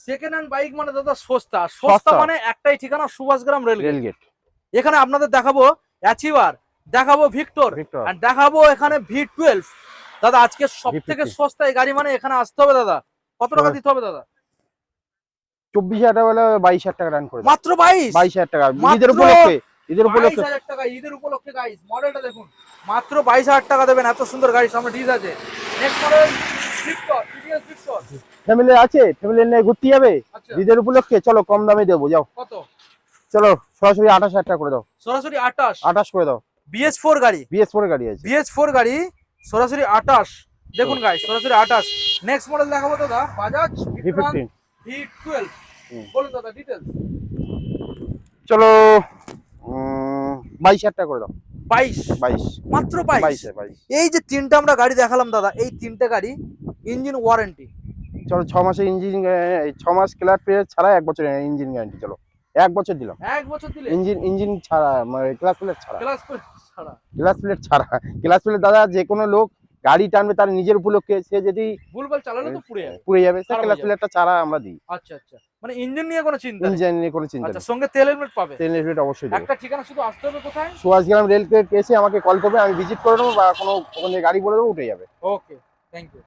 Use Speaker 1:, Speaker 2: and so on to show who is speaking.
Speaker 1: Second hand bike মানে দাদা সস্তা, সস্তা মানে একটাই ঠিকানা, সুভাষগ্রাম রেলগেট। এখানে আপনাদের দেখাবো অ্যাচিভার, দেখাবো ভিক্টর, আর দেখাবো এখানে V12। দাদা আজকে সব থেকে সস্তা এই গাড়ি মানে এখানে আসতে হবে দাদা। কত টাকা দিতে হবে দাদা?
Speaker 2: 24,000 টাকা বলে 22,000 টাকা রান করে
Speaker 1: মাত্র
Speaker 2: 22,000 টাকা ঈদের উপলক্ষে। ঈদের উপলক্ষে
Speaker 1: 22,000 টাকা ঈদের উপলক্ষে গাইস। মডেলটা দেখুন, মাত্র 22,000 টাকা দেবেন, এত সুন্দর গাড়ি সামনে ডিজ আছে। Next model Victor, TVS Victor.
Speaker 2: Family আছে, ফ্যামিলি নিয়ে ঘুরতে যাবে ঈদের উপলক্ষে, চলো কম দামে দেবো, যাও।
Speaker 1: কত?
Speaker 2: চলো সরাসরি 28,000 টাকা করে দাও।
Speaker 1: সরাসরি 28
Speaker 2: করে দাও।
Speaker 1: BS4 গাড়ি,
Speaker 2: BS4 গাড়ি আছে,
Speaker 1: BS4 গাড়ি সরাসরি 28। দেখুন গাইস সরাসরি 28। নেক্সট মডেল দেখাবো দাদা বাজাজ
Speaker 2: V15
Speaker 1: V12। বলুন দাদা ডিটেইলস।
Speaker 2: চলো 22,000 টাকা করে দাও।
Speaker 1: 22 মাত্র 22। এই যে তিনটা আমরা গাড়ি দেখালাম দাদা, এই তিনটে গাড়ি ইঞ্জিন ওয়ারেন্টি।
Speaker 2: চলো 6 মাসের ইঞ্জিন, 6 মাস ক্লাচ পিরিয়ড ছাড়া 1 বছর ইঞ্জিন গ্যারান্টি। চলো 1 বছর দিলাম।
Speaker 1: 1 বছর দিলে
Speaker 2: ইঞ্জিন ছাড়া, মানে ক্লাচ প্লেট ছাড়া।
Speaker 1: ক্লাস ছাড়া,
Speaker 2: ক্লাচ প্লেট ছাড়া। ক্লাচ প্লেট দাদা যে কোনো লোক গাড়ি টানবে তার নিজের উপলক্ষে, সে যদি
Speaker 1: ভুলভাল চালালে তো পুড়ে যাবে,
Speaker 2: সে ক্লাচ প্লেটটা ছাড়া আমরা দিই।
Speaker 1: আচ্ছা আচ্ছা, মানে ইঞ্জিন নিয়ে কোনো চিন্তা নেই।
Speaker 2: ইঞ্জিন নিয়ে কোনো চিন্তা নেই।
Speaker 1: আচ্ছা, সঙ্গে তেল হেলমেট পাবে।
Speaker 2: তেল হেলমেট অবশ্যই দেব।
Speaker 1: একটা ঠিকানা শুধু আসতে হবে কোথায়?
Speaker 2: সুভাষগ্রাম রেলগেট এসে আমাকে কল করবে, আমি ভিজিট করে দেবো, বা কোনো ওখানে গাড়ি বলে দেবো, উঠে যাবে।
Speaker 1: ওকে, থ্যাংক ইউ।